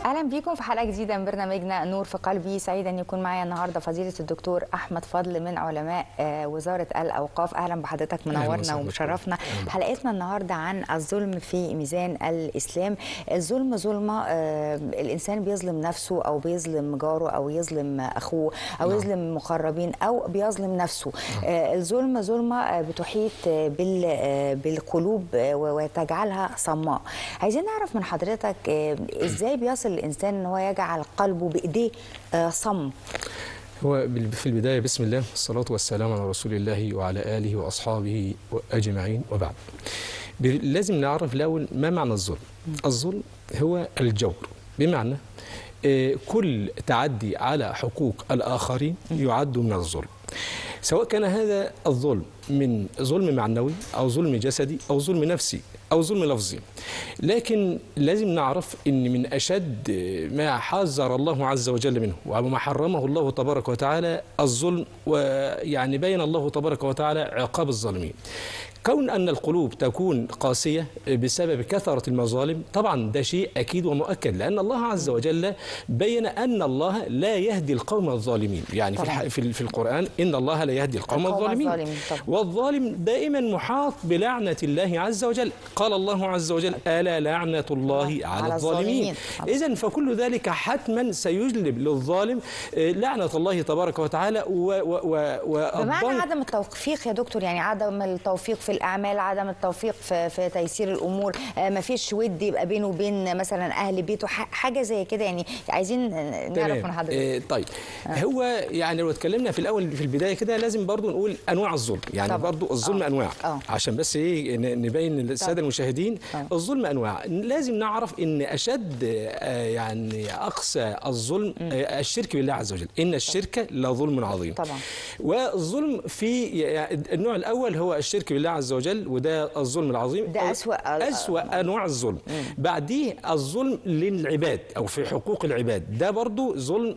اهلا بيكم في حلقه جديده من برنامجنا نور في قلبي. سعيد ان يكون معايا النهارده فضيله الدكتور احمد فضل من علماء وزاره الاوقاف. اهلا بحضرتك، منورنا ومشرفنا. حلقتنا النهارده عن الظلم في ميزان الاسلام. الظلم ظلمه، الانسان بيظلم نفسه او بيظلم جاره او يظلم اخوه او يظلم مقربين او بيظلم نفسه. الظلم ظلمه بتحيط بالقلوب وتجعلها صماء. عايزين نعرف من حضرتك ازاي بيصل الإنسان أن هو يجعل قلبه بإيديه صم. هو في البداية بسم الله والصلاة والسلام على رسول الله وعلى آله وأصحابه أجمعين، وبعد لازم نعرف الأول ما معنى الظلم. الظلم هو الجور، بمعنى كل تعدي على حقوق الآخرين يعد من الظلم، سواء كان هذا الظلم من ظلم معنوي أو ظلم جسدي أو ظلم نفسي أو ظلم لفظي. لكن لازم نعرف أن من أشد ما حذر الله عز وجل منه وما حرمه الله تبارك وتعالى الظلم، ويعني بين الله تبارك وتعالى عقاب الظالمين. كون أن القلوب تكون قاسية بسبب كثرة المظالم، طبعا ده شيء أكيد ومؤكد، لأن الله عز وجل بين أن الله لا يهدي القوم الظالمين. يعني في القرآن إن الله لا يهدي القوم الظالمين، والظالم دائما محاط بلعنة الله عز وجل. قال الله عز وجل: ألا لعنة الله على الظالمين. إذن فكل ذلك حتما سيجلب للظالم لعنة الله تبارك وتعالى. بمعنى عدم التوفيق يا دكتور، يعني عدم التوفيق في الأعمال، عدم التوفيق في تيسير الأمور، ما فيش ود يبقى بينه وبين مثلا أهل بيته، حاجة زي كده. يعني عايزين نعرف من حضرتك. طيب هو يعني لو اتكلمنا في الأول في البداية كده لازم برضو نقول أنواع الظلم. يعني طبعا. برضو الظلم أنواع عشان بس إيه نبين للسادة المشاهدين. الظلم أنواع. لازم نعرف إن أشد يعني أقصى الظلم الشرك بالله عز وجل. إن الشرك لظلم عظيم. طبعا. والظلم في النوع الأول هو الشرك بالله عز وجل، وده الظلم العظيم، ده أسوأ أنواع الظلم. بعديه الظلم للعباد أو في حقوق العباد، ده برضو ظلم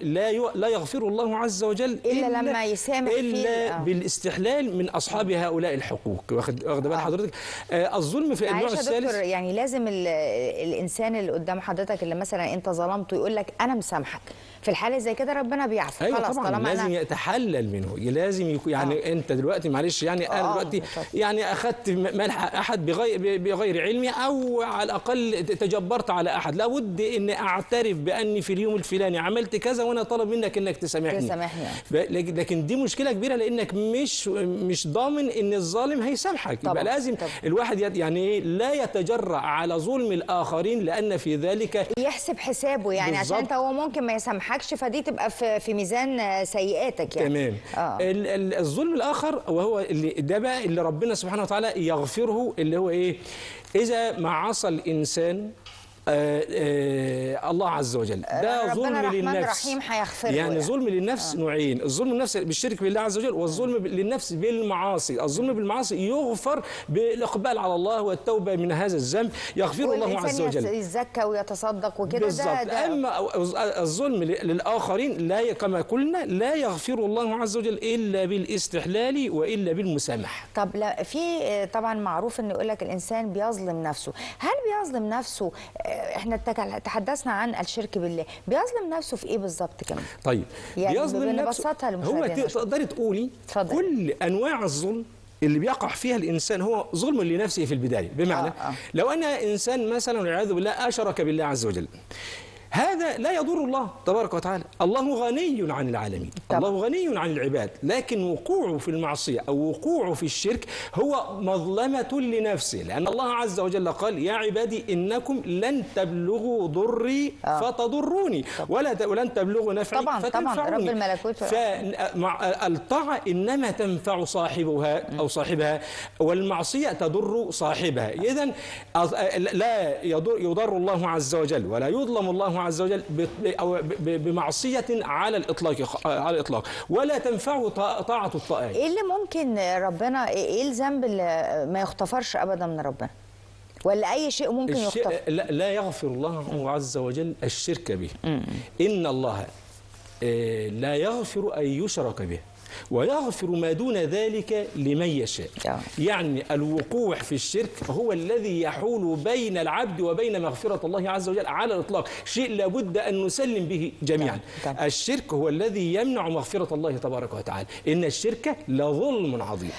لا يغفر الله عز وجل إلا لما يسامح إلا بالاستحلال من أصحاب هؤلاء الحقوق. واخد بال حضرتك؟ الظلم في النوع الثالث. دكتور، يعني لازم الإنسان اللي قدام حضرتك اللي مثلا أنت ظلمته يقول لك أنا مسامحك، في الحالة زي كده ربنا بيعفو. أيوة خلاص، طبعا لازم يتحلل منه، لازم يكون يعني أنت دلوقتي معلش يعني أنا دلوقتي يعني أخذت ملح أحد بغير علمي، أو على الأقل تجبرت على أحد، لابد إن أعترف بأني في اليوم الفلاني عملت كذا وأنا طلب منك إنك تسامحني. لكن دي مشكلة كبيرة، لأنك مش ضامن إن الظالم هيسامحك. يبقى لازم الواحد يعني لا يتجرأ على ظلم الآخرين، لأن في ذلك يحسب حسابه. يعني بالزبط. عشان أنت هو ممكن ما يسامحكش، فدي تبقى في ميزان سيئاتك يعني. تمام. الظلم الآخر وهو ده بقى اللي ربنا سبحانه وتعالى يغفره، اللي هو إيه؟ إذا ما عصى الإنسان الله عز وجل، ده ظلم للنفس. رحيم هيغفر له. يعني ظلم للنفس نوعين: الظلم للنفس بالشرك بالله عز وجل، والظلم للنفس بالمعاصي. الظلم بالمعاصي يغفر بالإقبال على الله والتوبة من هذا الذنب، يغفره الله عز وجل. والإنسان يزكى ويتصدق وكده. بالظبط. أما الظلم للآخرين لا، كما قلنا، لا يغفر الله عز وجل إلا بالاستحلال وإلا بالمسامحة. طب لا، في طبعا معروف إن يقول لك الإنسان بيظلم نفسه. هل بيظلم نفسه؟ احنا تحدثنا عن الشرك بالله، بيظلم نفسه في ايه بالظبط كمان؟ طيب يعني بنبسطها للمشاهدين. هو تقدري تقولي كل انواع الظلم اللي بيقع فيها الانسان هو ظلم لنفسه في البدايه. بمعنى لو ان انسان مثلا والعياذ بالله اشرك بالله عز وجل، هذا لا يضر الله تبارك وتعالى. الله غني عن العالمين، الله غني عن العباد، لكن وقوعه في المعصية أو وقوعه في الشرك هو مظلمة لنفسه، لأن الله عز وجل قال: يا عبادي إنكم لن تبلغوا ضري فتضروني ولن تبلغوا نفعي فتنفعوني. طبعا رب الملكوت. فالطاعة إنما تنفع صاحبها أو صاحبها، والمعصية تضر صاحبها. إذن لا يضر الله عز وجل ولا يظلم الله عز وجل بمعصية على الإطلاق، ولا تنفعه طاعة الطائع. إيه اللي ممكن ربنا، إيه الذنب اللي ما يغتفرش أبدا من ربنا؟ ولا أي شيء ممكن يغتفر؟ لا يغفر الله عز وجل الشرك به. إن الله لا يغفر أن يشرك به ويغفر ما دون ذلك لمن يشاء. يعني الوقوع في الشرك هو الذي يحول بين العبد وبين مغفرة الله عز وجل على الإطلاق، شيء لابد أن نسلم به جميعا. الشرك هو الذي يمنع مغفرة الله تبارك وتعالى، إن الشرك لظلم عظيم.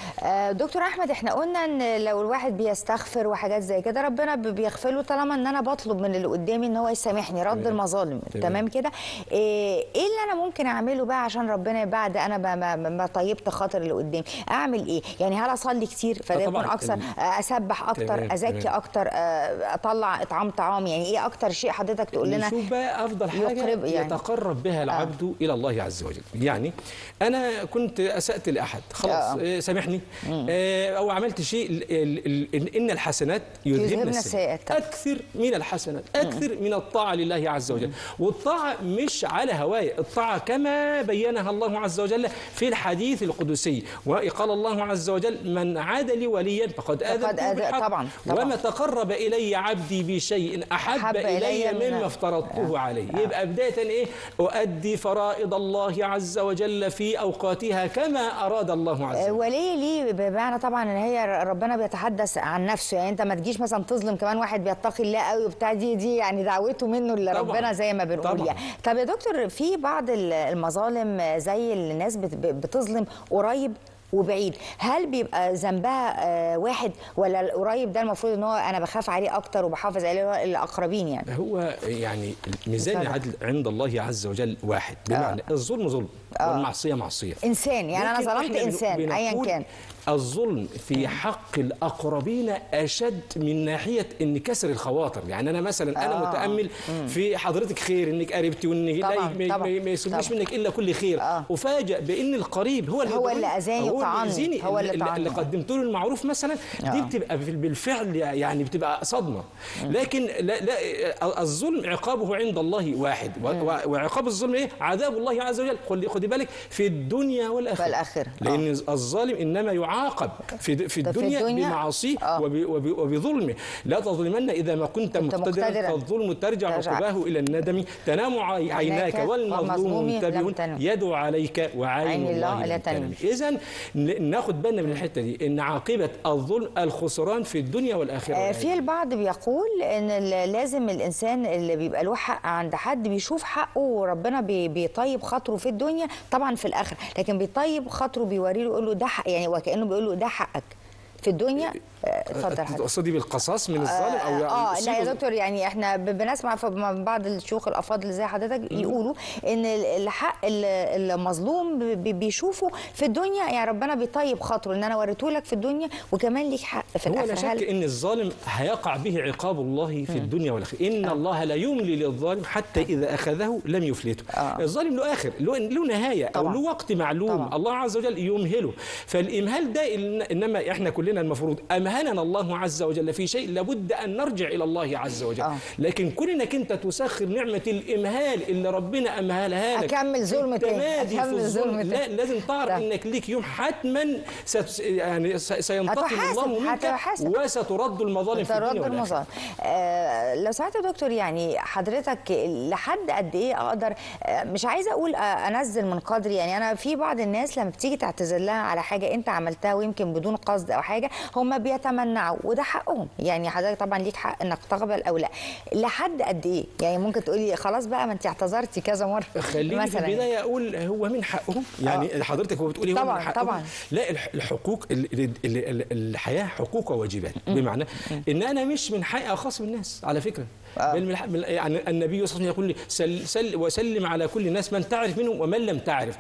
دكتور أحمد، احنا قلنا ان لو الواحد بيستغفر وحاجات زي كده ربنا بيغفر له طالما ان انا بطلب من اللي قدامي ان هو يسامحني، رد المظالم. تمام كده. ايه اللي انا ممكن اعمله بقى عشان ربنا بعد انا ما طيبت خاطر اللي قدامي؟ اعمل ايه؟ يعني هل اصلي كتير فده يكون اكثر، اسبح اكتر، ازكي اكتر، اطلع اطعام طعام؟ يعني ايه اكتر شيء حضرتك تقول لنا شوف بقى افضل حاجه يعني يتقرب بها العبد الى الله عز وجل؟ يعني انا كنت اسأت لاحد، خلاص سامحني، او عملت شيء، ان الحسنات يذهبن السيئات. اكثر من الحسنات، اكثر من الطاعه لله عز وجل. والطاعه مش على هوايه، الطاعه كما بينها الله عز وجل في الحديث القدسي، وقال الله عز وجل: من عاد لي وليا فقد آذنته بالحق. طبعا. وما تقرب الي عبدي بشيء احب الي مما افترضته عليه. يبقى بدايه ايه؟ اؤدي فرائض الله عز وجل في اوقاتها كما اراد الله عز وجل. وليه ليه بمعنى طبعا ان هي ربنا بيتحدث عن نفسه، يعني انت ما تجيش مثلا تظلم كمان واحد بيتقي الله قوي وبتاع، دي يعني دعوته منه لربنا زي ما بنقول يعني. طب يا دكتور، في بعض المظالم زي الناس بتظلم قريب وبعيد، هل بيبقى ذنبها واحد، ولا القريب ده المفروض ان هو انا بخاف عليه اكتر وبحافظ عليه الاقربين؟ يعني هو يعني ميزان العدل عند الله عز وجل واحد، بمعنى الظلم ظلم والمعصيه معصيه. انسان، يعني انا ظلمت انسان ايا كان. الظلم في حق الأقربين أشد من ناحية إن كسر الخواطر. يعني أنا مثلا أنا متأمل في حضرتك خير، إنك قريبتي، وإن ما يسيبنيش منك إلا كل خير، وفاجأ بإن القريب هو اللي أذاني وطعني، هو اللي قدمت له المعروف مثلا. دي بتبقى بالفعل يعني بتبقى صدمة. لكن لا، الظلم عقابه عند الله واحد، وعقاب الظلم إيه؟ عذاب الله عز وجل. خدي بالك في الدنيا والآخرة. لأن الظالم إنما يعاقب في الدنيا بمعاصيه وبظلمه. لا تظلمن إذا ما كنت مقتدرا، فالظلم ترجع عقباه إلى الندم. تنام عيناك والمظلوم منتبه، يدعو عليك وعين الله لا تنام. إذن ناخد بالنا من الحتة دي، إن عاقبة الظلم الخسران في الدنيا والآخرة. في البعض بيقول إن لازم الإنسان اللي بيبقى له حق عند حد بيشوف حقه، وربنا بيطيب خاطره في الدنيا طبعا في الآخرة، لكن بيطيب خاطره بيوري له، يقول له ده حق، يعني وكأنه بيقول له ده حقك في الدنيا. اتفضل حضرتك. تقصدي بالقصاص من الظالم او لا يا دكتور، يعني احنا بنسمع من بعض الشيوخ الافاضل زي حضرتك يقولوا ان الحق المظلوم بيشوفه في الدنيا، يعني ربنا بيطيب خاطره ان انا وريته لك في الدنيا وكمان ليك حق في الاخره. هو لا شك ان الظالم هيقع به عقاب الله في الدنيا والاخره. ان الله لا يملي للظالم حتى اذا اخذه لم يفلته. الظالم له اخر، له نهايه او له وقت معلوم. الله عز وجل يمهله. فالامهال ده انما احنا كلنا المفروض أمهلنا الله عز وجل في شيء لابد أن نرجع إلى الله عز وجل. لكن كون إنك أنت تسخر نعمة الإمهال اللي ربنا أمهلها لك، أكمل ظلم تاني، لا، لازم تعرف إنك ليك يوم حتما يعني سينتقم الله منك وسترد المظالم في الدنيا والآخرة. لو سمحت يا دكتور، يعني حضرتك لحد قد إيه أقدر، مش عايزة أقول أنزل من قدري، يعني أنا في بعض الناس لما بتيجي تعتذر لها على حاجة أنت عملتها ويمكن بدون قصد أو حاجة، هم بيتمنعوا وده حقهم. يعني حضرتك طبعا ليك حق انك تقبل او لا. لحد قد ايه؟ يعني ممكن تقولي خلاص بقى ما انت اعتذرتي كذا مره. خليني في البدايه اقول هو من حقهم. يعني حضرتك هو بتقولي هو من حقهم. طبعا لا، الحقوق، الحياه حقوق وواجبات. بمعنى ان انا مش من حقي اخاصم الناس على فكره. يعني النبي صلى الله عليه وسلم يقول سل وسلم على كل الناس من تعرف منهم ومن لم تعرف.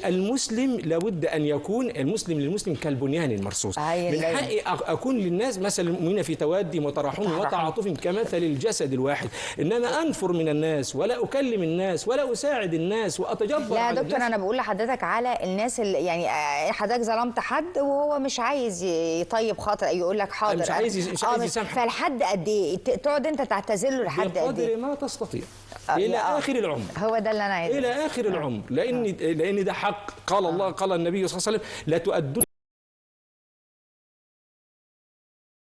المسلم لابد ان يكون المسلم للمسلم كالبنيان المرصوص. من حقي اكون للناس مثل المؤمنين في توادهم وتراحمهم وتعاطفهم كمثل الجسد الواحد، انما انفر من الناس ولا اكلم الناس ولا اساعد الناس واتجبر. لا يا دكتور، انا بقول لحضرتك على الناس اللي يعني حضرتك ظلمت حد وهو مش عايز يطيب خاطر، يقول لك حاضر، مش عايز يسامحك. فلحد قد ايه تقعد انت تعتذر له؟ لحد قد ايه؟ بقدر ما تستطيع الى اخر العمر. هو ده اللي انا عايزه، الى اخر العمر. لان ده حق. قال الله، قال النبي صلى الله عليه وسلم: لا تؤدون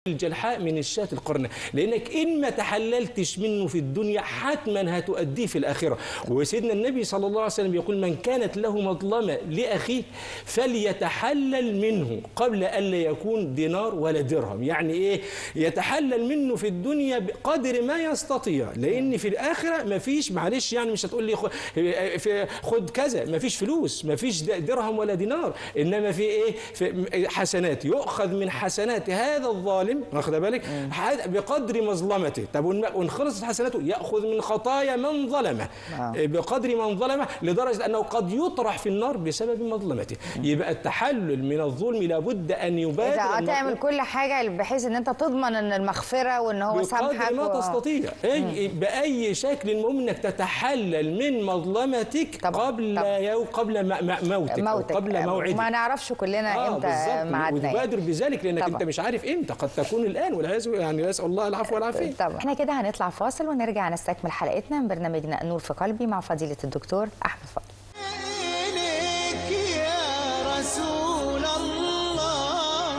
الجلحاء من الشاة القرناء، لأنك إن ما تحللتش منه في الدنيا حتما هتؤديه في الآخرة. وسيدنا النبي صلى الله عليه وسلم يقول: من كانت له مظلمة لأخيه فليتحلل منه قبل ألا يكون دينار ولا درهم. يعني إيه؟ يتحلل منه في الدنيا بقدر ما يستطيع، لأن في الآخرة ما فيش، معلش يعني مش هتقول لي خد كذا، ما فيش فلوس، ما فيش درهم ولا دينار، إنما في إيه؟ في حسنات، يؤخذ من حسنات هذا الظالم، واخد بالك، بقدر مظلمته. طب وان خلصت حسناته ياخذ من خطايا من ظلمه بقدر من ظلمه، لدرجه انه قد يطرح في النار بسبب مظلمته. يبقى التحلل من الظلم لابد ان يبادر، اذا تعمل كل حاجه بحيث ان انت تضمن ان المغفره وان هو سامحك بقدر ما تستطيع. باي شكل المهم انك تتحلل من مظلمتك قبل موتك قبل موعدك. ما نعرفش كلنا امتى ميعادنا، وتبادر بذلك لانك انت مش عارف امتى، قد تكون الآن والعياذ، يعني نسأل الله العفو والعافية. طبعا احنا كده هنطلع فاصل ونرجع نستكمل حلقتنا من برنامجنا نور في قلبي مع فضيلة الدكتور أحمد فضل. إليك يا رسول الله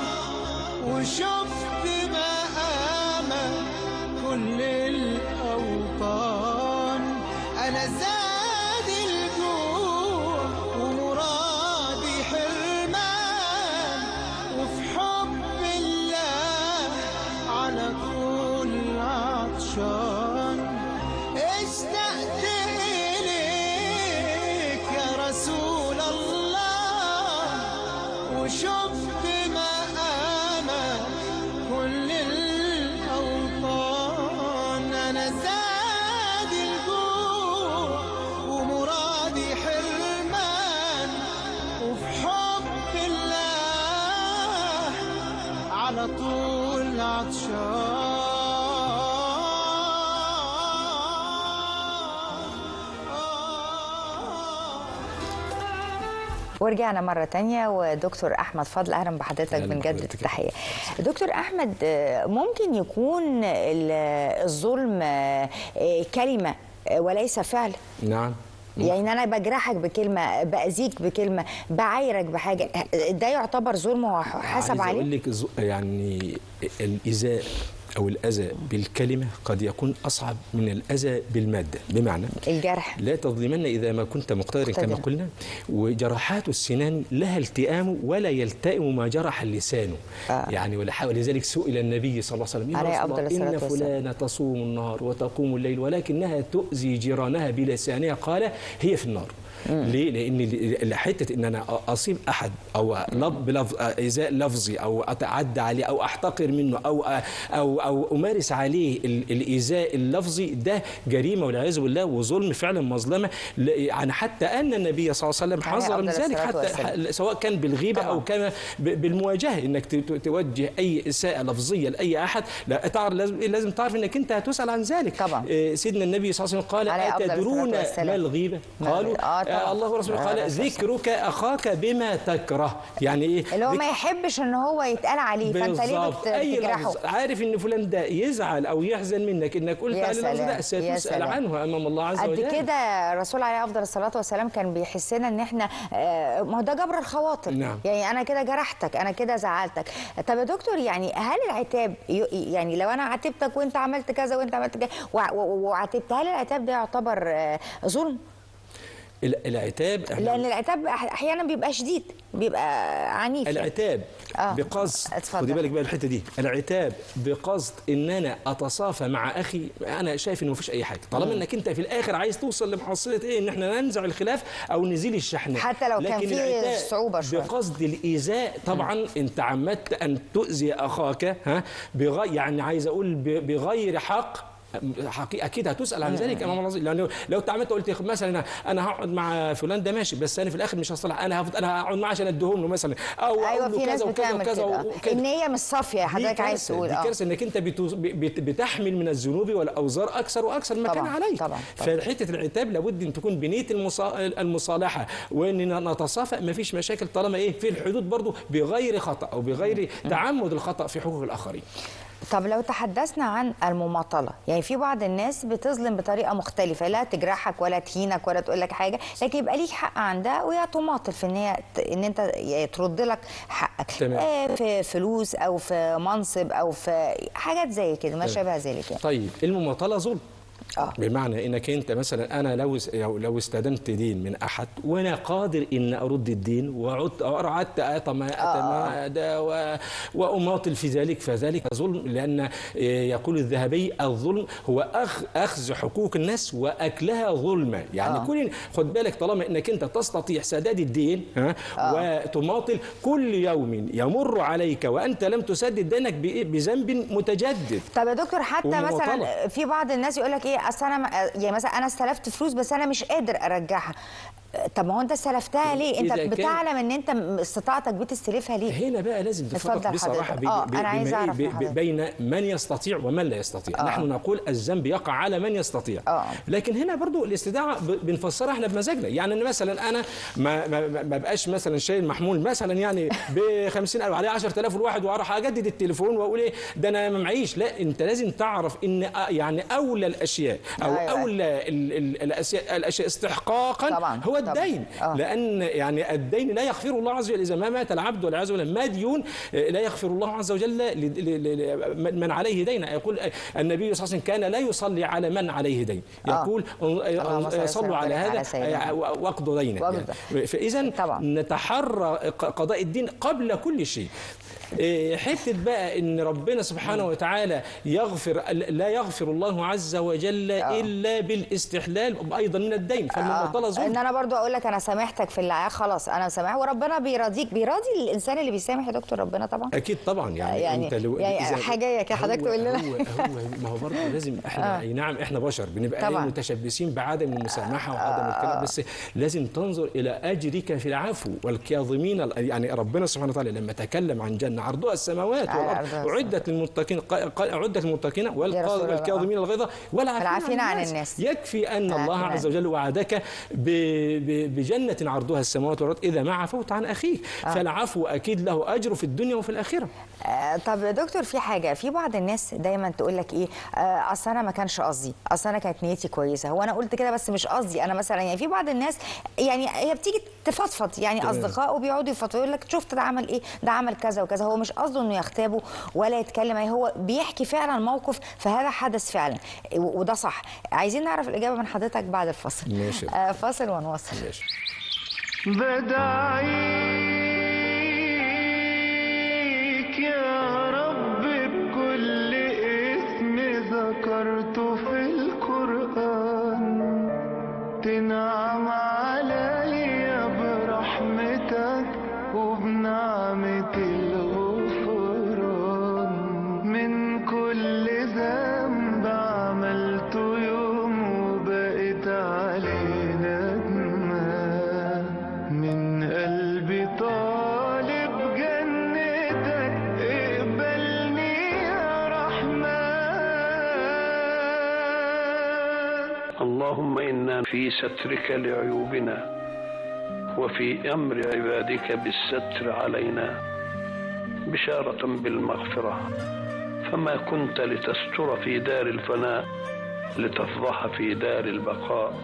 وشفت مقامك كل الأوطان، أنا زاد الجوع ومرادي حرمان، وفي حب الله على كل عطشان، اشتقت إليك يا رسول الله وشفت مقامك كل الأوطان، أنا زاد الجوع ومرادي حرمان، وفي حب الله على طول عطشان. ورجعنا مرة تانية ودكتور أحمد فضل، أهلا بحضرتك، بنجدد التحية. دكتور أحمد، ممكن يكون الظلم كلمة وليس فعل؟ نعم. يعني أنا بجرحك بكلمة، بأذيك بكلمة، بعايرك بحاجة، ده يعتبر ظلم وحسب عليه؟ عايز أقول لك يعني الإيذاء أو الأذى بالكلمة قد يكون أصعب من الأذى بالمادة، بمعنى الجرح لا تظلمن إذا ما كنت مقتدرا كما قلنا، وجراحات السنان لها التئام ولا يلتئم ما جرح اللسان. يعني ولذلك سئل النبي صلى الله عليه وسلم: يا رسول الله إن فلانة تصوم النهار وتقوم الليل ولكنها تؤذي جيرانها بلسانها، قال: هي في النار. ليه؟ لأن حتة إن أنا أصيب أحد أو إيذاء لفظي أو أتعدى عليه أو أحتقر منه أو أمارس عليه الإيذاء اللفظي، ده جريمة والعياذ بالله وظلم فعلا، مظلمة. يعني حتى أن النبي صلى الله عليه وسلم حذر من ذلك، حتى سواء كان بالغيبة أو كان بالمواجهة، إنك توجه أي إساءة لفظية لأي أحد، لازم تعرف إنك أنت هتسأل عن ذلك. طبعا. سيدنا النبي صلى الله عليه وسلم قال: أتدرون ما الغيبة؟ قالوا الله ورسوله قال: ذكرك أخاك بما تكره. يعني إيه؟ اللي هو ما يحبش إن هو يتقال عليه، فأنت ليه بتجرحه؟ عارف إن فلان ده يزعل أو يحزن منك إنك قلت عليه اللفظ ده، ستسأل عنه أمام الله عز وجل. قد كده الرسول عليه أفضل الصلاة والسلام كان بيحسنا إن إحنا ما هو ده جبر الخواطر. نعم. يعني أنا كده جرحتك، أنا كده زعلتك. طب يا دكتور، يعني هل العتاب، يعني لو أنا عاتبتك وأنت عملت كذا وأنت عملت كذا وعاتبت، هل العتاب ده يعتبر ظلم؟ العتاب، لأن العتاب أحيانا بيبقى شديد، بيبقى عنيف. العتاب بقصد، خدي بالك بقى الحته دي، العتاب بقصد ان انا اتصافى مع اخي، انا شايف انه مفيش اي حاجه، طالما انك انت في الاخر عايز توصل لمحصله ايه، ان احنا ننزع الخلاف او نزيل الشحناء، حتى لو كان في صعوبه شويه. بقصد الايذاء طبعا انت عمدت ان تؤذي اخاك، يعني عايز اقول بغير حق، اكيد هتسال عن ذلك امام الله. لانه لو انت عملت قلت مثلا انا هقعد مع فلان ده ماشي، بس انا في الاخر مش هصلح، انا هقعد معاه عشان اديهم له مثلا، او ايوه في ناس بتعمل كده، النيه مش صافيه. حضرتك عايز تقول دي كارثه، انك انت بتحمل من الذنوب والاوزار اكثر واكثر ما كان عليك. طبعا. فحته العتاب لابد ان تكون بنيه المصالحه، وان نتصافى، ما فيش مشاكل طالما ايه في الحدود برضه، بغير خطا او بغير تعمد الخطا في حقوق الاخرين. طب لو تحدثنا عن المماطله، يعني في بعض الناس بتظلم بطريقه مختلفه، لا تجرحك ولا تهينك ولا تقول لك حاجه، لكن يبقى ليك حق عندها وهي تماطل في ان انت ترد لك حقك. في فلوس او في منصب او في حاجات زي كده ما شابه ذلك يعني. طيب المماطله ظلم. بمعنى انك انت مثلا انا لو استلمت دين من احد وانا قادر ان ارد الدين وقعدت اتمادى واماطل في ذلك، فذلك ظلم. لان يقول الذهبي الظلم هو اخذ حقوق الناس واكلها ظلما. يعني كل خد بالك طالما انك انت تستطيع سداد الدين وتماطل، كل يوم يمر عليك وانت لم تسدد دينك بذنب متجدد. طب يا دكتور حتى مثلا في بعض الناس يقول لك ايه، اصل انا يعني مثلا انا استلفت فلوس بس انا مش قادر ارجعها. طب ما هو انت استلفتها ليه؟ انت بتعلم ان انت استطاعتك بتستلفها ليه؟ هنا بقى لازم تفرق بصراحه بين من يستطيع ومن لا يستطيع. نحن نقول الذنب يقع على من يستطيع. لكن هنا برضو الاستداعه بنفسرها احنا بمزاجنا. يعني مثلا انا ما بقاش مثلا شايل محمول مثلا يعني ب 50,000 عليه 10,000 الواحد واروح اجدد التليفون واقول ايه ده انا ما معيش. لا، انت لازم تعرف ان يعني اولى الاشياء او اولى الاشياء استحقاقا طبعا هو الدين. لأن يعني الدين لا يغفر الله عز وجل إذا ما مات العبد والعياذ بالله مديون، لا يغفر الله عز وجل من عليه دين. يقول النبي صلى الله عليه وسلم كان لا يصلي على من عليه دين، يقول صلوا على هذا واقضوا دينه. يعني فإذا نتحرى قضاء الدين قبل كل شيء. حته بقى ان ربنا سبحانه وتعالى لا يغفر الله عز وجل الا بالاستحلال ايضا من الدين، فالمماطله ظلم. ان انا برضو اقول لك انا سامحتك في اللي خلاص انا سامح، وربنا بيراضيك، بيراضي الانسان اللي بيسامح يا دكتور ربنا طبعا. اكيد طبعا. يعني انت حاجه كده حضرتك تقول لنا ما هو برضه لازم احنا نعم احنا بشر بنبقى متشبثين بعدم المسامحه وعدم الكلام، بس لازم تنظر الى اجرك في العفو والكاظمين. يعني ربنا سبحانه وتعالى لما تكلم عن جنه عرضها السماوات والارض اعدت للمتقين، اعدت للمتقين والكاظمين الغيظ والعافين عن الناس. يكفي ان الله عز وجل وعدك بجنه عرضها السماوات والارض اذا ما عفوت عن اخيك، فالعفو اكيد له اجر في الدنيا وفي الاخره. طب يا دكتور في حاجه، في بعض الناس دايما تقول لك ايه، اصل انا ما كانش قصدي، اصل انا كانت نيتي كويسه، هو انا قلت كده بس مش قصدي انا مثلا. يعني في بعض الناس يعني هي بتيجي تفضفض، يعني اصدقائه بيقعدوا يفضفضوا يقول لك شفت ده عمل ايه، ده عمل كذا وكذا، هو مش قصده انه يغتابه ولا يتكلم، يعني هو بيحكي فعلا موقف فهذا حدث فعلا وده صح. عايزين نعرف الاجابه من حضرتك بعد الفاصل. ماشي. فاصل ونواصل. ماشي. بدعيك يا رب بكل اسم ذكرته في القرآن، تنعم عليا برحمتك وبنعمة الغفران من كل ذنب عملته يوم وبقيت عليه ندمان، من قلبي طالب جنتك اقبلني يا رحمن. اللهم إنا في سترك لعيوبنا وفي أمر عبادك بالستر علينا بشارة بالمغفرة، فما كنت لتستر في دار الفناء لتفضح في دار البقاء،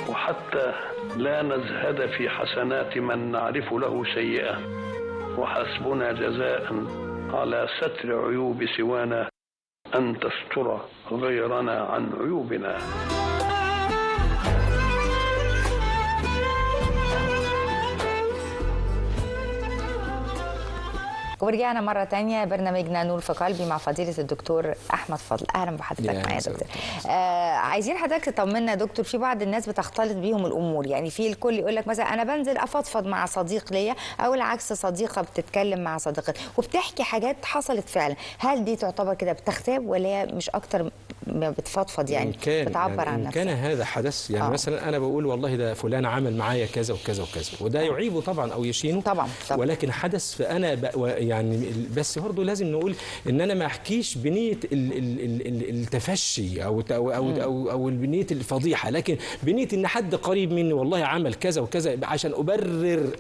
وحتى لا نزهد في حسنات من نعرف له سيئة، وحسبنا جزاء على ستر عيوب سوانا أن تستر غيرنا عن عيوبنا. ورجعنا مرة تانية برنامجنا نور في قلبي مع فضيلة الدكتور أحمد فضل. أهلا بحضرتك معايا يا دكتور. عايزين حضرتك تطمنا يا دكتور، في بعض الناس بتختلط بيهم الأمور، يعني في الكل يقول لك مثلا أنا بنزل أفضفض مع صديق ليا، أو العكس صديقة بتتكلم مع صديقتها وبتحكي حاجات حصلت فعلا، هل دي تعتبر كده بتغتاب ولا هي مش أكتر بتفضفض يعني بتعبر عن نفسك. كان هذا حدث يعني مثلا انا بقول والله ده فلان عمل معايا كذا وكذا وكذا، وده يعيبه طبعا او يشينه طبعا. ولكن حدث. فانا يعني بس برضه لازم نقول ان انا ما احكيش بنيه التفشي او بنيه الفضيحه، لكن بنيه ان حد قريب مني والله عمل كذا وكذا عشان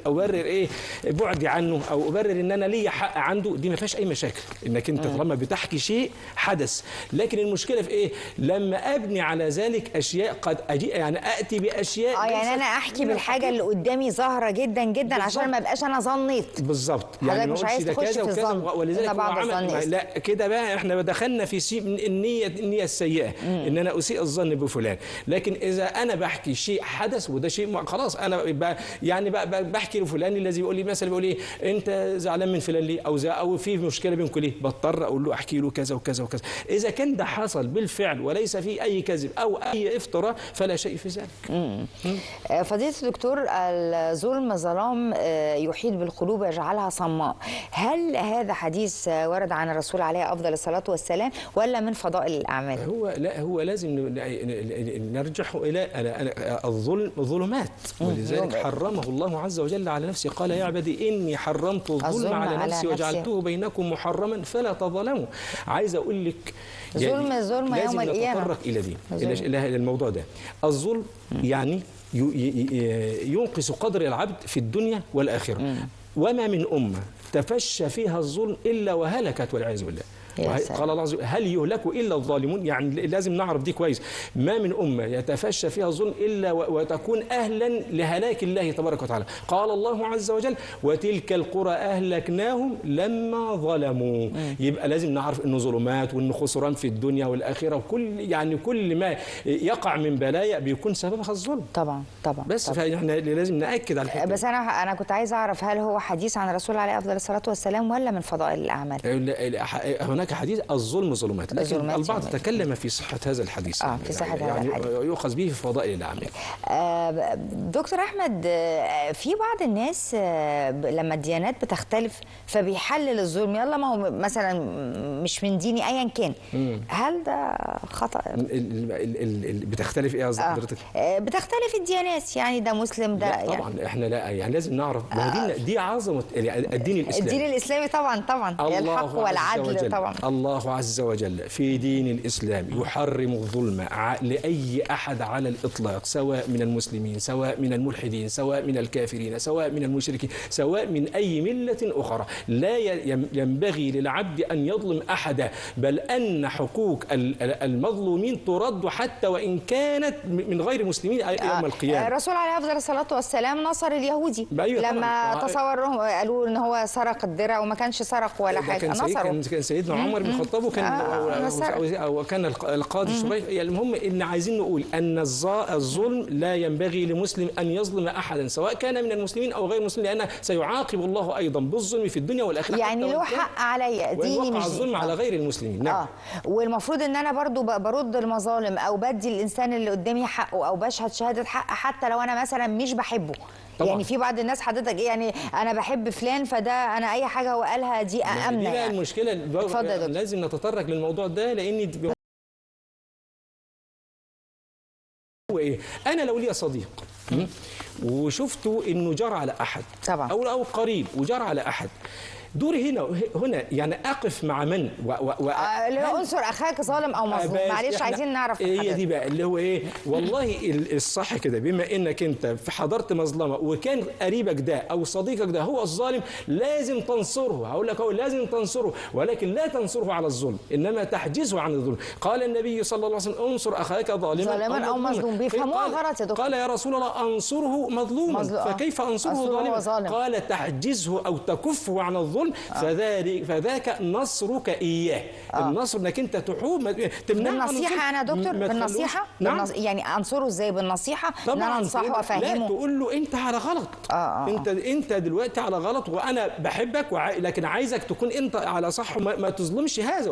ابرر ايه بعدي عنه، او ابرر ان انا ليا حق عنده. دي ما فيهاش اي مشاكل انك انت طالما بتحكي شيء حدث. لكن المشكله في ايه؟ لما ابني على ذلك اشياء قد اجي يعني اتي باشياء يعني انا احكي بالحاجه اللي قدامي ظاهره جدا جدا عشان ما ابقاش انا ظنيت. بالظبط، يعني مش عايز تخش في الظن، ولذلك هو عمل لا كده بقى احنا دخلنا في النيه السيئه ان انا اسيء الظن بفلان. لكن اذا انا بحكي شيء حدث وده شيء خلاص انا يعني بحكي لفلان الذي يقول لي مثلا بيقول لي انت زعلان من فلان ليه او في مشكله بينكم ليه، بضطر اقول له احكي له كذا وكذا وكذا. اذا كان ده حصل بالفعل وليس فيه اي كذب او اي افتراء فلا شيء في ذلك. فضيلة الدكتور، الظلم ظلام يحيط بالقلوب ويجعلها صماء، هل هذا حديث ورد عن الرسول عليه افضل الصلاه والسلام ولا من فضائل الاعمال؟ هو لازم نرجح الى الظلم ظلمات، ولذلك حرمه الله عز وجل على نفسه. قال يا عبادي اني حرمت الظلم على نفسي وجعلته بينكم محرما فلا تظلموا. عايز اقول لك ظلم يوم القيامه لازم نتطرق الى الموضوع ده. الظلم يعني ينقص قدر العبد في الدنيا والآخرة. وما من أمة تفشى فيها الظلم إلا وهلكت والعياذ بالله. قال الله عز وجل هل يهلك الا الظالمون؟ يعني لازم نعرف دي كويس. ما من امه يتفشى فيها الظلم الا وتكون اهلا لهلاك الله تبارك وتعالى. قال الله عز وجل وتلك القرى اهلكناهم لما ظلموا. يبقى لازم نعرف انه ظلمات وانه خسران في الدنيا والاخره، وكل كل ما يقع من بلايا بيكون سببها الظلم. طبعا. بس فاحنا لازم ناكد على الحته. بس انا كنت عايز اعرف هل هو حديث عن الرسول عليه افضل الصلاه والسلام ولا من فضائل الاعمال؟ هناك حديث الظلم ظلمات، لكن البعض تكلم في صحة هذا الحديث. في صحة هذا الحديث يؤخذ به في فضائل الأعمال. دكتور أحمد، في بعض الناس لما الديانات بتختلف فبيحلل الظلم، يلا ما هو مثلا مش من ديني أيا كان، هل ده خطأ؟ بتختلف إيه قصدك حضرتك؟ بتختلف الديانات، يعني ده مسلم ده لا طبعا يعني احنا لا يعني لازم نعرف دي عظمة الدين الإسلامي. الدين الإسلامي طبعا الحق والعدل طبعا. الله عز وجل في دين الإسلام يحرم الظلم لأي أحد على الإطلاق، سواء من المسلمين سواء من الملحدين سواء من الكافرين سواء من المشركين سواء من أي ملة أخرى. لا ينبغي للعبد أن يظلم أحدا، بل أن حقوق المظلومين ترد حتى وإن كانت من غير مسلمين يوم القيامة. الرسول عليه أفضل الصلاة والسلام نصر اليهودي لما تصورهم قالوا إن هو سرق الدرع وما كانش سرق ولا حاجة، نصره. كان سيدنا عمر بن الخطاب وكان القاضي شريح. المهم ان عايزين نقول ان الظلم لا ينبغي لمسلم ان يظلم احدا سواء كان من المسلمين او غير المسلمين، لان سيعاقب الله ايضا بالظلم في الدنيا والاخره. يعني له حق عليا ديني مش الظلم على غير المسلمين. نعم. والمفروض ان انا برضو برد المظالم او بدي الانسان اللي قدامي حقه او بشهد شهاده حق حتى لو انا مثلا مش بحبه. طبعا. يعني في بعض الناس حضرتك يعني انا بحب فلان فده انا اي حاجه هو قالها دي امنه. دي بقى يعني المشكله. لازم نتطرق للموضوع ده، لان هو ايه؟ انا لو ليا صديق وشفته انه جرى على احد طبعا او قريب وجرى على احد، دوري هنا يعني اقف مع من انصر اخاك ظالم او مظلوم. معلش عايزين نعرف هي دي بقى اللي هو ايه. والله الصح كده، بما انك انت حضرت مظلمه وكان قريبك ده او صديقك ده هو الظالم، لازم تنصره. هقول لك هو لازم تنصره، ولكن لا تنصره على الظلم، انما تحجزه عن الظلم. قال النبي صلى الله عليه وسلم انصر اخاك ظالما او مظلوما. بيفهموها غلط يا دكتور. قال يا رسول الله انصره مظلوما فكيف انصره ظالما؟ قال تحجزه او تكفه عن الظلم فذاك نصرك اياه. النصر انك انت تحوم تمنعه. بالنصيحه انا دكتور بالنصيحه. نعم. يعني انصره ازاي؟ بالنصيحه ان انا انصحه وافهمه. لا تقول له انت على غلط. انت دلوقتي على غلط وانا بحبك لكن عايزك تكون انت على صح، ما تظلمش هذا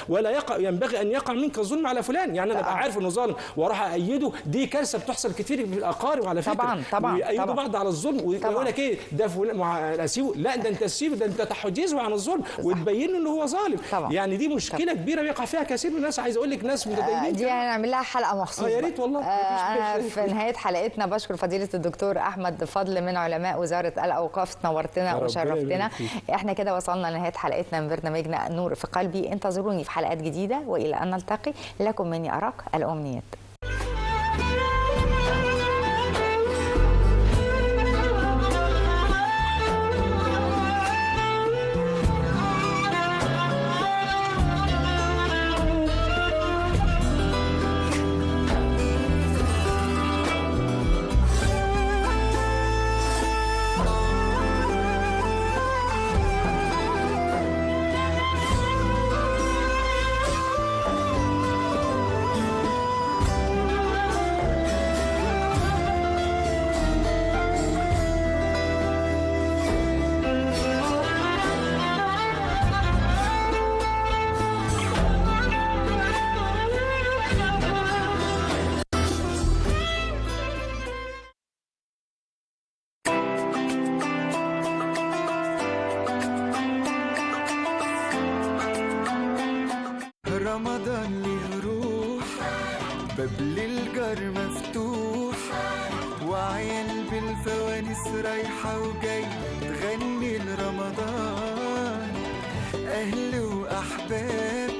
ولا ينبغي ان يقع منك الظلم على فلان. يعني انا بقى عارف انه ظالم واروح ايده، دي كارثه بتحصل كتير في الاقارب على فكره. طبعا ويأيدوا بعض على الظلم ويقول لك ايه ده فلان اسيبه. لا ده انت تسيبه، ده تحجزه عن الظلم وتبين له ان هو ظالم. طبعا. يعني دي مشكله كبيره بيقع فيها كثير من الناس. عايز اقول لك ناس متدينين دي هنعمل لها حلقه مخصوصه. يا ريت والله. أنا في نهايه حلقتنا بشكر فضيله الدكتور احمد فضل من علماء وزاره الاوقاف، نورتنا وشرفتنا. احنا كده وصلنا لنهايه حلقتنا من برنامجنا نور في قلبي. انتظروني في حلقات جديده، والى ان نلتقي لكم مني ارق الامنيات. رمضان ليه روح، باب للجار مفتوح، وعيال بالفوانيس رايحة وجاية تغني لرمضان. أهل وأحباب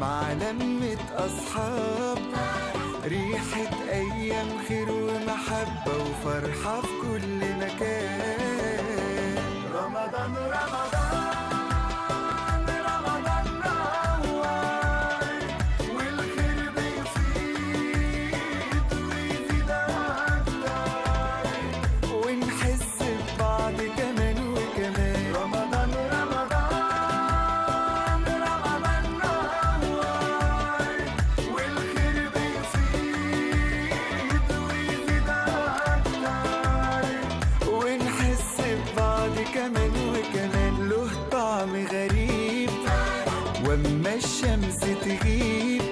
مع لمة أصحاب، ريحة أيام خير ومحبة وفرحة في كل مكان. رمضان رمضان وأما الشمس تغيب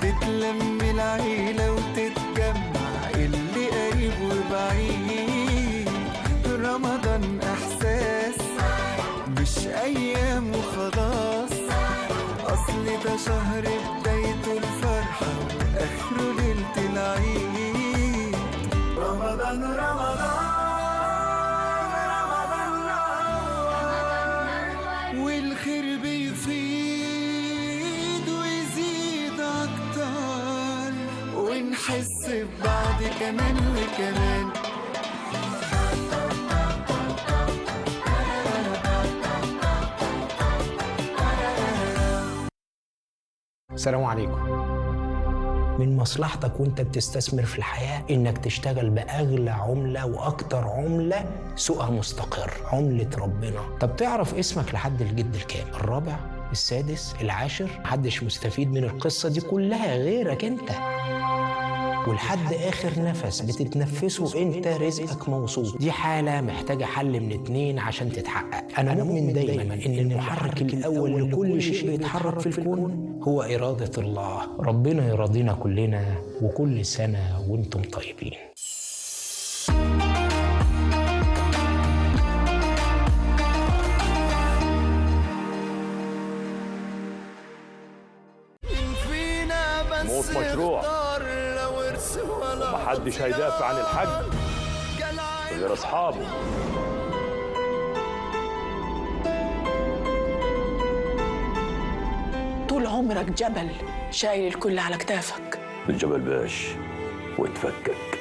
تتلم العيلة وتتجمع اللي قريب وبعيد. رمضان إحساس مش أيام وخلاص، أصل ده شهر بدايته الفرحة وآخره ليلة العيد. رمضان رمضان والخير بيفيد ويزيد أكتر، ونحس ببعض كمان وكمان. السلام عليكم. من مصلحتك وانت بتستثمر في الحياة انك تشتغل بأغلى عملة واكتر عملة سوقها مستقر، عملة ربنا. طب تعرف اسمك لحد الجد الكام؟ الرابع، السادس، العاشر؟ محدش مستفيد من القصة دي كلها غيرك انت، ولحد آخر نفس بتتنفسه انت رزقك موصول. دي حالة محتاجة حل من اتنين عشان تتحقق. أنا مؤمن دايما إن المحرك الأول لكل شيء بيتحرك في الكون هو إرادة الله. ربنا يرضينا كلنا، وكل سنة وانتم طيبين. موت مشروع ومحدش هيدافع عن الحج غير اصحابه. طول عمرك جبل شايل الكل على كتافك. الجبل باش واتفكك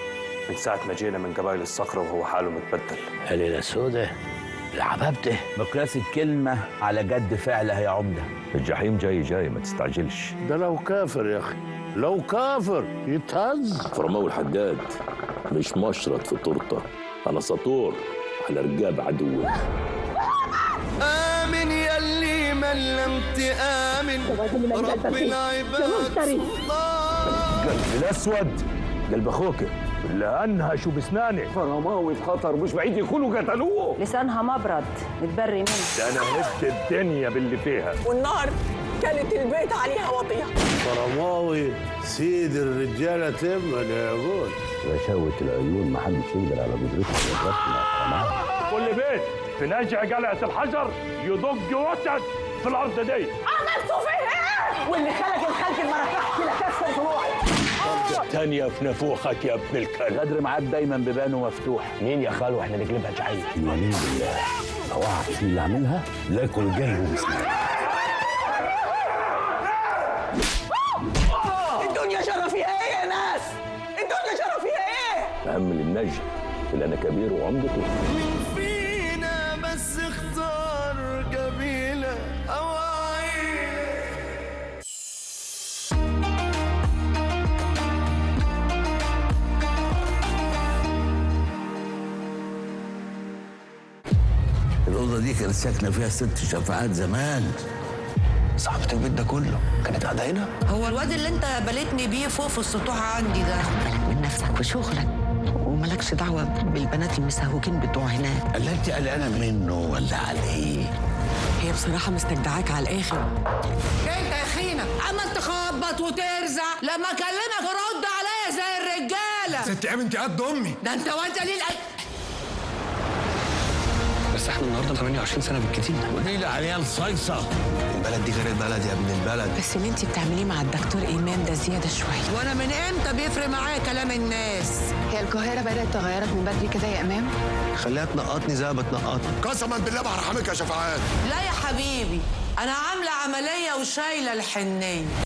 من ساعة ما جينا من قبائل الصخرة وهو حاله متبدل. الليلة سودة لعبابته مقياس الكلمة على قد فعلها يا عمدة. الجحيم جاي ما تستعجلش. ده لو كافر يا أخي، لو كافر يتهز. فرماوي الحداد مش مشرط في تورته، أنا سطور على رقاب عدوي. آمن يلي من لم تآمن رب العباد قلب الأسود قلب أخوك اللي أنهشوا بسنانه. فرماوي في خطر مش بعيد يكونوا قتلوه. لسانها مبرد متبري منه. ده أنا هدت الدنيا باللي فيها، والنار كانت البيت عليها وطية. فرماوي سيد الرجالة تما يا جود. غشاوة العيون محدش يقدر على قدرتها. كل بيت في نجع قلعة الحجر يدق وتد في الأرض دي. عملتوا فيه ايه؟ واللي خلق الخلق ما رفعش لكسر ضلوعي. الثانية في نافوخك يا ابن الكلب. غدر معاك دايما بيبانه مفتوح. مين يا خالو احنا نجلبها جعيد؟ الولي بالله لو وقعت في اللي عاملها لاكل جاي بسمك. الدنيا جرى فيها ايه يا ناس؟ الدنيا جرى فيها ايه؟ أهم للنجم اللي أنا كبير وعمدته. مين فينا بس اختار قبيلة أو عيلة. الأوضة دي كانت ساكنة فيها 6 شفاعات زمان. صاحبة البيت ده كله كانت قاعدة هنا. هو الواد اللي انت بليتني بيه فوق في السطوح عندي ده، خد بالك من نفسك وشغلك ومالكش دعوة بالبنات المسهوكين بتوع هناك. اللي انت قلقانة منه ولا عليه؟ هي بصراحة مستجدعاك على الآخر. انت يا خينا عمال تخبط وترزع، لما اكلمك رد عليا زي الرجالة. ست عيب انت قد امي. ده انت وانت ليه بس احنا النهارده 28 سنة بالكتير. ودي عيال صيصة. البلد دي غير البلد يا ابن البلد. بس اللي انت بتعمليه مع الدكتور إمام ده زيادة شوية. وانا من امتى بيفرق معايا كلام الناس؟ هي القاهرة بدأت تغيرك من بدري كده يا إمام؟ خليها تنقطني زي ما بتنقطني. قسما بالله ما هرحمك يا شفاعات. لا يا حبيبي، انا عاملة عملية وشايلة الحنية.